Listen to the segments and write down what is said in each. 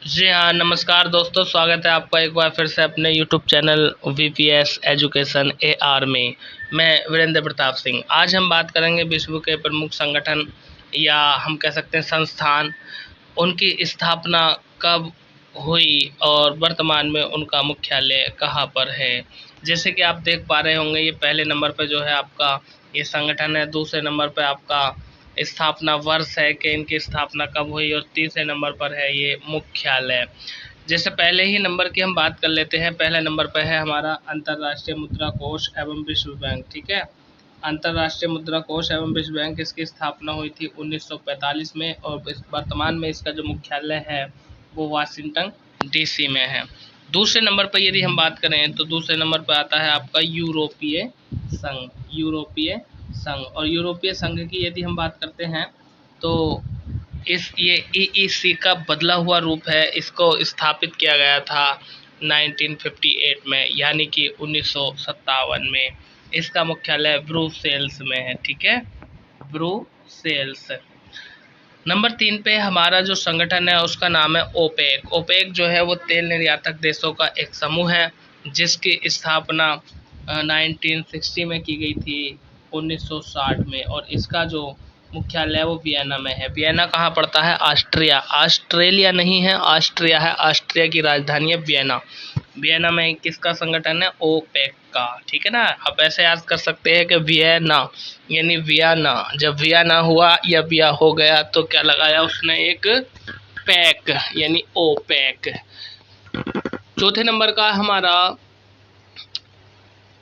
जी हाँ, नमस्कार दोस्तों, स्वागत है आपका एक बार फिर से अपने YouTube channel VPS education AR में। मैं वीरेंद्र प्रताप सिंह। आज हम बात करेंगे विश्व के प्रमुख संगठन या हम कह सकते हैं संस्थान, उनकी स्थापना कब हुई और वर्तमान में उनका मुख्यालय कहाँ पर है। जैसे कि आप देख पा रहे होंगे, ये पहले नंबर पे जो है आपका ये संगठन है, दूसरे नंबर पे आपका स्थापना वर्ष है कि इनकी स्थापना कब हुई, और तीसरे नंबर पर है ये मुख्यालय। जैसे पहले ही नंबर की हम बात कर लेते हैं। पहले नंबर पर है हमारा अंतर्राष्ट्रीय मुद्रा कोष एवं विश्व बैंक। ठीक है, अंतर्राष्ट्रीय मुद्रा कोष एवं विश्व बैंक, इसकी स्थापना हुई थी 1945 में, और वर्तमान में इसका जो मुख्यालय है वो वाशिंगटन डीसी में है। दूसरे नंबर पर यदि हम बात करें तो दूसरे नंबर पर आता है आपका यूरोपीय संघ। यूरोपीय संघ, और यूरोपीय संघ की यदि हम बात करते हैं तो ये ईईसी का बदला हुआ रूप है। इसको स्थापित किया गया था 1958 में, यानी कि 1957 में। इसका मुख्यालय ब्रुसेल्स में है। ठीक है, ब्रुसेल्स। नंबर 3 पे हमारा जो संगठन है उसका नाम है ओपेक। ओपेक जो है वो तेल निर्यातक देशों का एक समूह है, जिसकी स्थापना 1960 में की गई थी, 1960 में, और इसका जो मुख्यालय वो वियना में है। वियना कहाँ पड़ता है? ऑस्ट्रिया। ऑस्ट्रेलिया नहीं है, ऑस्ट्रिया है। ऑस्ट्रिया की राजधानी है वियना। वियना में किसका संगठन है? ओपेक का। ठीक है ना। आप ऐसे याद कर सकते हैं कि वियना यानी वियना। जब वियना हुआ या विया हो गया तो क्या लगाया उसने? एक पैक, यानी ओपेक। चौथे नंबर का हमारा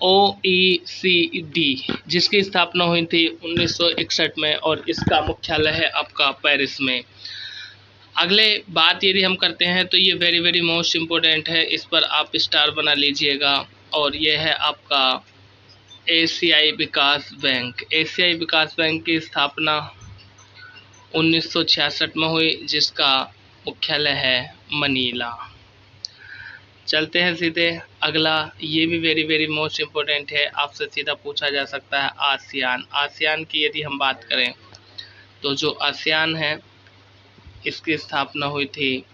OECD, जिसकी स्थापना हुई थी 1961 में, और इसका मुख्यालय है आपका पेरिस में। अगले बात यदि हम करते हैं तो ये वेरी वेरी मोस्ट इम्पोर्टेंट है, इस पर आप स्टार बना लीजिएगा, और ये है आपका एशियाई विकास बैंक। एशियाई विकास बैंक की स्थापना 1966 में हुई, जिसका मुख्यालय है मनीला। चलते हैं सीधे अगला, ये भी वेरी वेरी मोस्ट इम्पोर्टेंट है, आपसे सीधा पूछा जा सकता है आसियान। आसियान की यदि हम बात करें तो जो आसियान है इसकी स्थापना हुई थी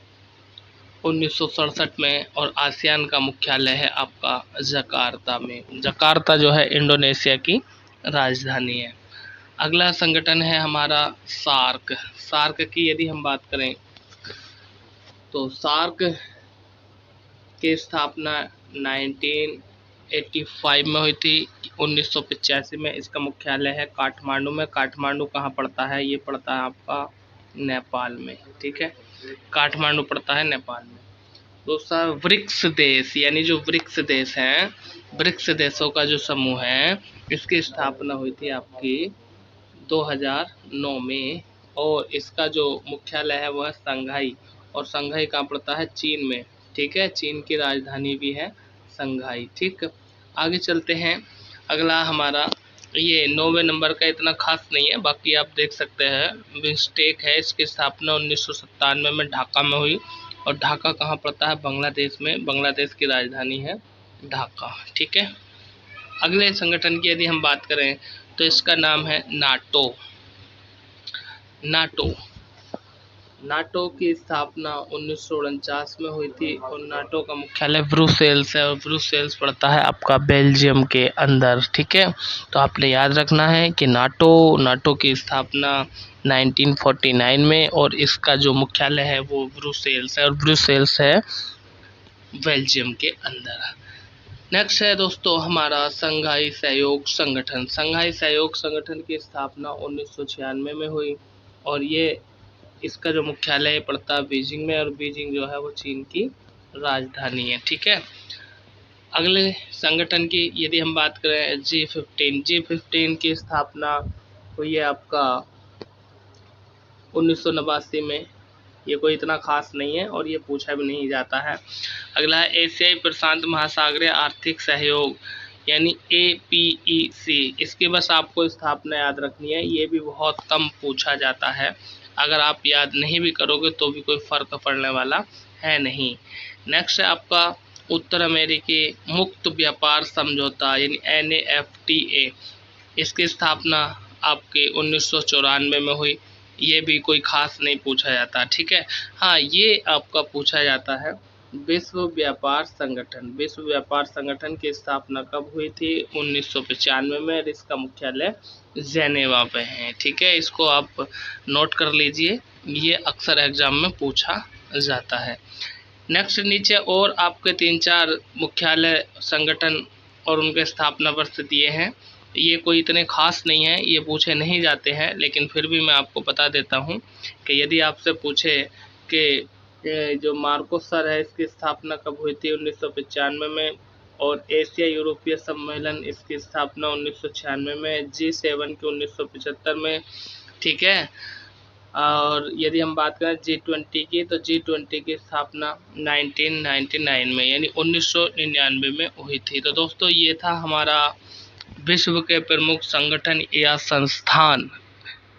1967 में, और आसियान का मुख्यालय है आपका जकार्ता में। जकार्ता जो है इंडोनेशिया की राजधानी है। अगला संगठन है हमारा सार्क। सार्क की यदि हम बात करें तो सार्क की स्थापना 1985 में हुई थी, 1985 में। इसका मुख्यालय है काठमांडू में। काठमांडू कहाँ पड़ता है? ये पड़ता है आपका नेपाल में। ठीक है, काठमांडू पड़ता है नेपाल में। दूसरा ब्रिक्स देश, यानी जो ब्रिक्स देश हैं, ब्रिक्स देशों का जो समूह है, इसकी स्थापना हुई थी आपकी 2009 में, और इसका जो मुख्यालय है वह संघाई, और संघाई कहाँ पड़ता है? चीन में। ठीक है, चीन की राजधानी भी है संघाई। ठीक, आगे चलते हैं। अगला हमारा ये 9वें नंबर का इतना खास नहीं है, बाकी आप देख सकते हैं बिम्स्टेक है। इसकी स्थापना 1997 में ढाका में हुई, और ढाका कहाँ पड़ता है? बांग्लादेश में। बांग्लादेश की राजधानी है ढाका। ठीक है, अगले संगठन की यदि हम बात करें तो इसका नाम है नाटो। नाटो नाटो की स्थापना 1949 में हुई थी, और नाटो का मुख्यालय ब्रुसेल्स है, और ब्रुसेल्स पड़ता है आपका बेल्जियम के अंदर। ठीक है, तो आपने याद रखना है कि नाटो की स्थापना 1949 में, और इसका जो मुख्यालय है वो ब्रुसेल्स है, और ब्रुसेल्स है बेल्जियम के अंदर। नेक्स्ट है दोस्तों हमारा संघाई सहयोग संगठन। संघाई सहयोग संगठन की स्थापना 1996 में हुई, और ये इसका जो मुख्यालय पड़ता है बीजिंग में, और बीजिंग जो है वो चीन की राजधानी है। ठीक है, अगले संगठन की यदि हम बात करें G15 की स्थापना हुई है आपका 1989 में। ये कोई इतना खास नहीं है, और ये पूछा भी नहीं जाता है। अगला है एशियाई प्रशांत महासागरीय आर्थिक सहयोग, यानी APEC। इसकी बस आपको स्थापना याद रखनी है, ये भी बहुत कम पूछा जाता है। अगर आप याद नहीं भी करोगे तो भी कोई फर्क पड़ने वाला है नहीं। नेक्स्ट है आपका उत्तर अमेरिकी मुक्त व्यापार समझौता, यानी NAFTA। इसकी स्थापना आपके 1994 में हुई, ये भी कोई खास नहीं पूछा जाता, ठीक है। हाँ, ये आपका पूछा जाता है विश्व व्यापार संगठन। विश्व व्यापार संगठन की स्थापना कब हुई थी? 1995 में, और इसका मुख्यालय जेनेवा पे है, ठीक है। इसको आप नोट कर लीजिए, ये अक्सर एग्जाम में पूछा जाता है। नेक्स्ट नीचे और आपके 3-4 मुख्यालय संगठन और उनके स्थापना वर्ष दिए हैं। ये कोई इतने खास नहीं है, ये पूछे नहीं जाते हैं, लेकिन फिर भी मैं आपको बता देता हूँ कि यदि आपसे पूछे कि जो मार्कोसर है इसकी स्थापना कब हुई थी? 1995 में। और एशिया यूरोपीय सम्मेलन इसकी स्थापना 1996 में। G7 की 1975 में, ठीक है। और यदि हम बात करें G20 की, तो G20 की स्थापना 1999 में यानी 1999 में हुई थी। तो दोस्तों, ये था हमारा विश्व के प्रमुख संगठन या संस्थान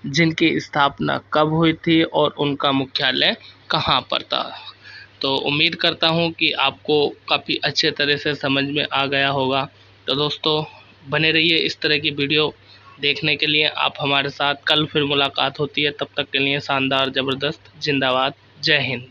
जिनकी स्थापना कब हुई थी और उनका मुख्यालय कहाँ पर था। तो उम्मीद करता हूँ कि आपको काफ़ी अच्छे तरह से समझ में आ गया होगा। तो दोस्तों, बने रहिए इस तरह की वीडियो देखने के लिए आप हमारे साथ। कल फिर मुलाकात होती है, तब तक के लिए शानदार, ज़बरदस्त, जिंदाबाद, जय हिंद।